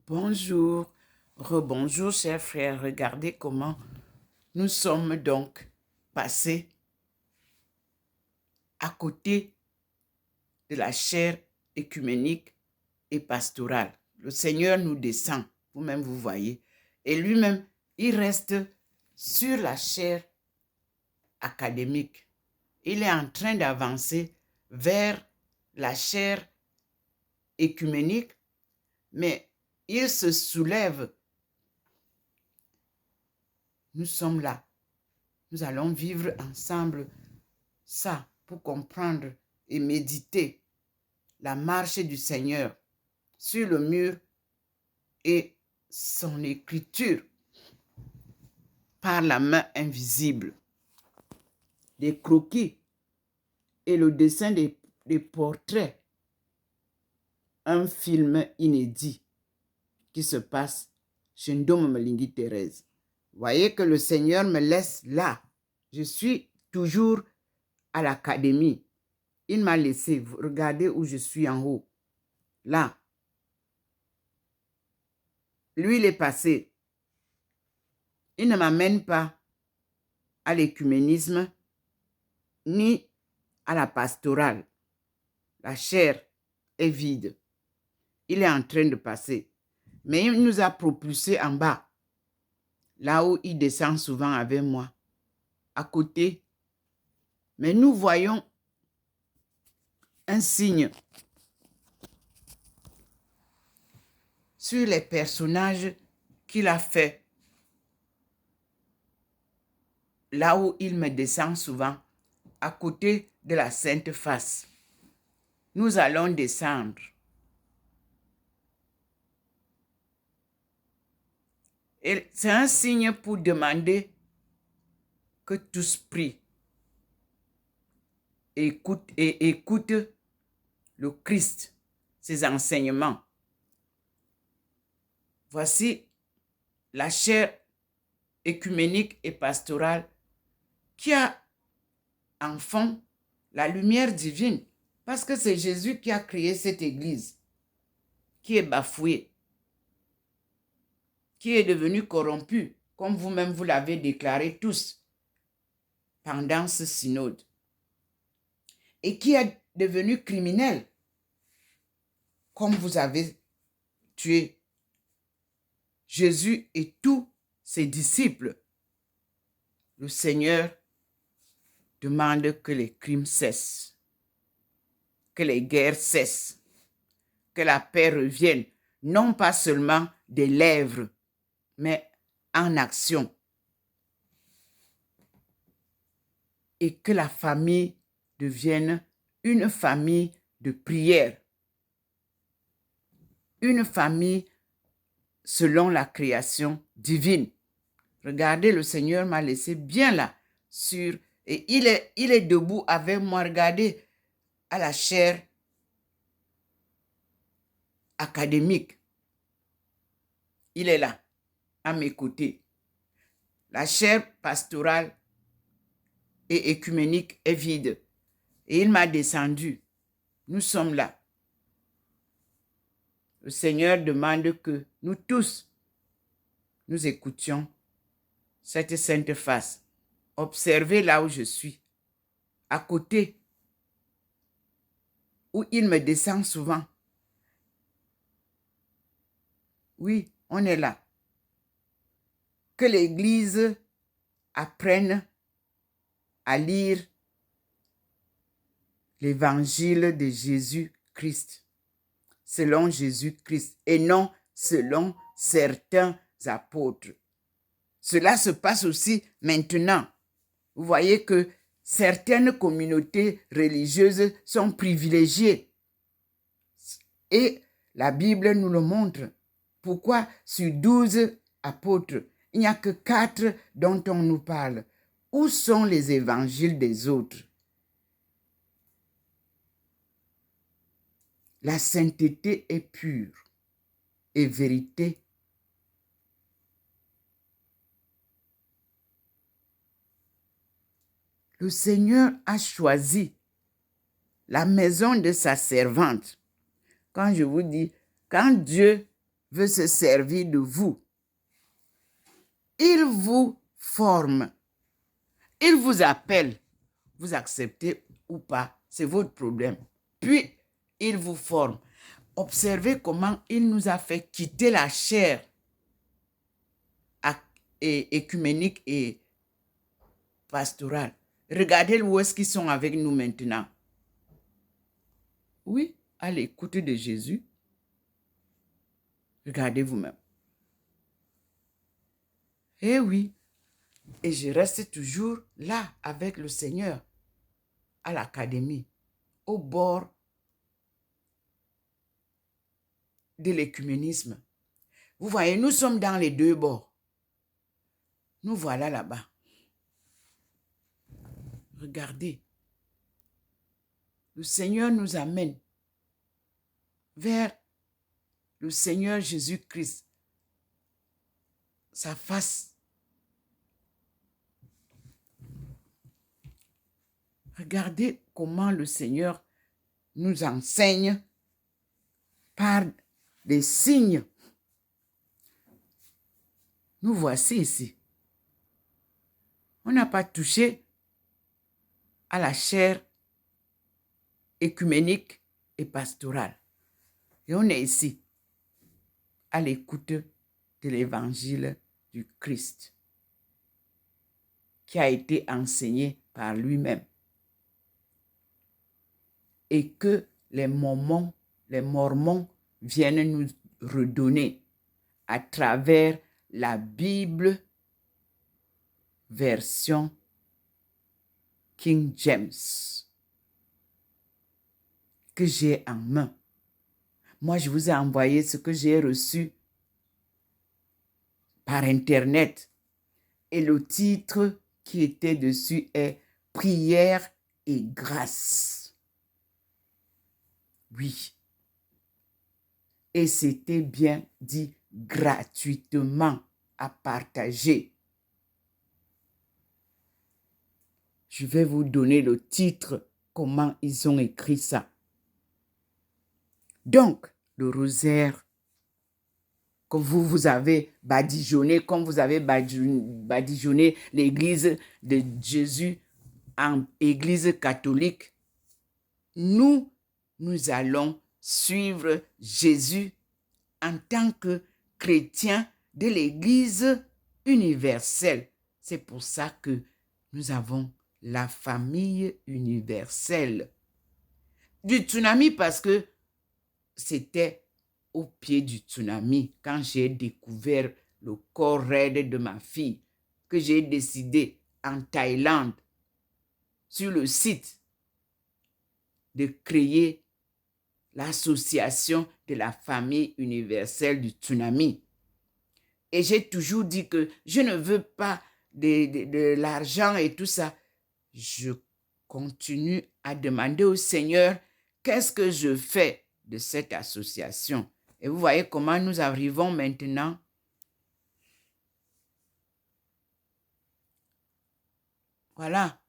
Bonjour, rebonjour chers frères, regardez comment nous sommes donc passés à côté de la chaire œcuménique et pastorale. Le Seigneur nous descend, vous-même vous voyez, et lui-même, il reste sur la chaire académique. Il est en train d'avancer vers la chaire œcuménique, mais il se soulève. Nous sommes là. Nous allons vivre ensemble ça pour comprendre et méditer la marche du Seigneur sur le mur et son écriture par la main invisible. Des croquis et le dessin des portraits. Un film inédit qui se passe chez Ndom Malingi Thérèse. Voyez que le Seigneur me laisse là. Je suis toujours à l'académie. Il m'a laissé. Regardez où je suis en haut. Là. Lui, il est passé. Il ne m'amène pas à l'écuménisme ni à la pastorale. La chair est vide. Il est en train de passer. Mais il nous a propulsés en bas. Là où il descend souvent avec moi. À côté. Mais nous voyons un signe sur les personnages qu'il a fait. Là où il me descend souvent, à côté de la Sainte Face. Nous allons descendre. Et c'est un signe pour demander que tous prient. Écoute le Christ, ses enseignements. Voici la chaire œcuménique et pastorale qui a en fond la lumière divine, parce que c'est Jésus qui a créé cette église, qui est bafouée, qui est devenue corrompue, comme vous-même vous l'avez déclaré tous pendant ce synode, et qui est devenue criminelle, comme vous avez tué Jésus et tous ses disciples. Le Seigneur demande que les crimes cessent, que les guerres cessent, que la paix revienne, non pas seulement des lèvres, mais en action. Et que la famille devienne une famille de prière, une famille selon la création divine. Regardez, le Seigneur m'a laissé bien là, et il est debout avec moi. Regardez, à la chaire académique. Il est là, à mes côtés. La chaire pastorale et œcuménique est vide. Et il m'a descendu. Nous sommes là. Le Seigneur demande que nous tous, nous écoutions cette sainte face. Observez là où je suis, à côté, où il me descend souvent. Oui, on est là. Que l'Église apprenne à lire l'évangile de Jésus-Christ, selon Jésus-Christ, et non selon certains apôtres. Cela se passe aussi maintenant. Vous voyez que certaines communautés religieuses sont privilégiées. Et la Bible nous le montre. Pourquoi sur 12 apôtres, il n'y a que 4 dont on nous parle? Où sont les évangiles des autres? La sainteté est pure et vérité. Le Seigneur a choisi la maison de sa servante. Quand je vous dis, quand Dieu veut se servir de vous. Il vous forme. Il vous appelle. Vous acceptez ou pas, c'est votre problème. Puis, il vous forme. Observez comment il nous a fait quitter la chair écuménique et pastorale. Regardez où est-ce qu'ils sont avec nous maintenant. Oui, à l'écoute de Jésus. Regardez vous-même. Eh oui, et je reste toujours là avec le Seigneur, à l'académie, au bord de l'écuménisme. Vous voyez, nous sommes dans les deux bords. Nous voilà là-bas. Regardez. Le Seigneur nous amène vers le Seigneur Jésus-Christ, sa face. Regardez comment le Seigneur nous enseigne par des signes. Nous voici ici. On n'a pas touché à la chair écuménique et pastorale. Et on est ici, à l'écoute de l'évangile du Christ, qui a été enseigné par lui-même. Et que les Mormons viennent nous redonner à travers la Bible version King James que j'ai en main. Moi, je vous ai envoyé ce que j'ai reçu par Internet. Et le titre qui était dessus est « Prière et grâce ». Oui. Et c'était bien dit gratuitement à partager. Je vais vous donner le titre, comment ils ont écrit ça. Donc, le rosaire que vous avez badigeonné, comme vous avez badigeonné l'église de Jésus en église catholique, nous allons suivre Jésus en tant que chrétien de l'église universelle. C'est pour ça que nous avons la famille universelle. Du tsunami, parce que c'était au pied du tsunami, quand j'ai découvert le corps raide de ma fille, que j'ai décidé en Thaïlande, sur le site, de créer l'association de la famille universelle du tsunami. Et j'ai toujours dit que je ne veux pas de l'argent et tout ça. Je continue à demander au Seigneur, qu'est-ce que je fais de cette association? Et vous voyez comment nous arrivons maintenant. Voilà,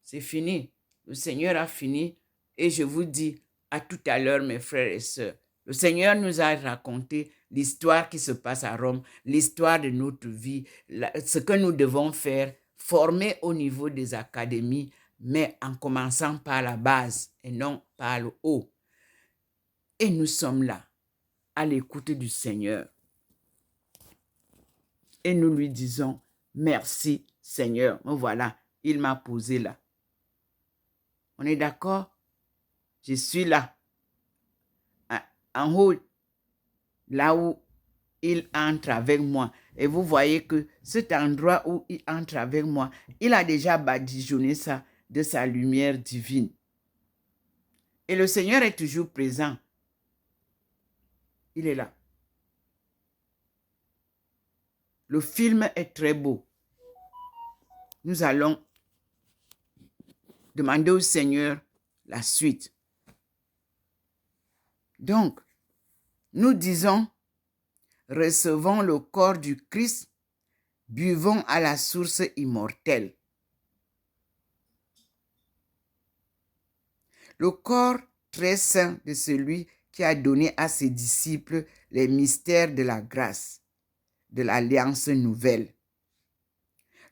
c'est fini. Le Seigneur a fini. Et je vous dis à tout à l'heure, mes frères et sœurs, le Seigneur nous a raconté l'histoire qui se passe à Rome, l'histoire de notre vie, ce que nous devons faire, former au niveau des académies, mais en commençant par la base et non par le haut. Et nous sommes là, à l'écoute du Seigneur. Et nous lui disons, merci Seigneur. Me voilà, il m'a posé là. On est d'accord? Je suis là, en haut, là où il entre avec moi. Et vous voyez que cet endroit où il entre avec moi, il a déjà badigeonné ça de sa lumière divine. Et le Seigneur est toujours présent. Il est là. Le film est très beau. Nous allons demander au Seigneur la suite. Donc, nous disons, recevons le corps du Christ, buvons à la source immortelle. Le corps très saint de celui qui a donné à ses disciples les mystères de la grâce, de l'alliance nouvelle.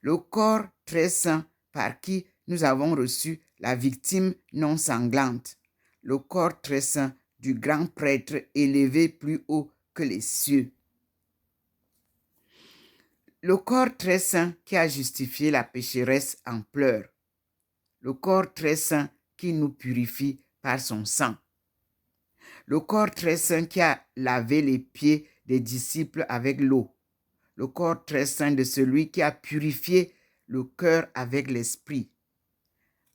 Le corps très saint par qui nous avons reçu la victime non sanglante, le corps très saint du grand prêtre élevé plus haut que les cieux. Le corps très saint qui a justifié la pécheresse en pleurs, le corps très saint qui nous purifie par son sang, le corps très saint qui a lavé les pieds des disciples avec l'eau, le corps très saint de celui qui a purifié le cœur avec l'esprit.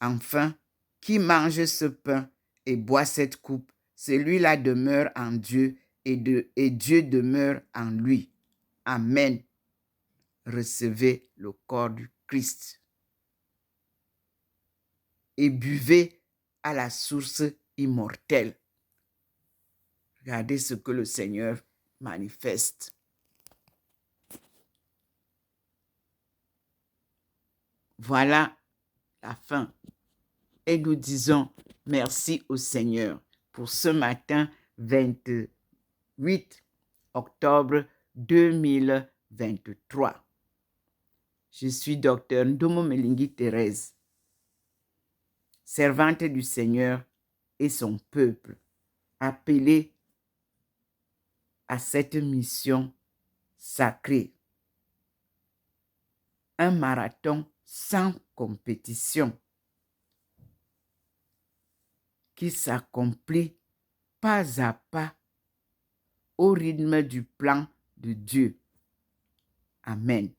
Enfin, qui mange ce pain et boit cette coupe, celui-là demeure en Dieu et Dieu demeure en lui. Amen. Recevez le corps du Christ et buvez à la source immortelle. Regardez ce que le Seigneur manifeste. Voilà la fin. Et nous disons merci au Seigneur pour ce matin 28 octobre 2023. Je suis Dr Ndomo Melingi Thérèse, servante du Seigneur et son peuple, appelée à cette mission sacrée. Un marathon sans compétition qui s'accomplit pas à pas au rythme du plan de Dieu. Amen.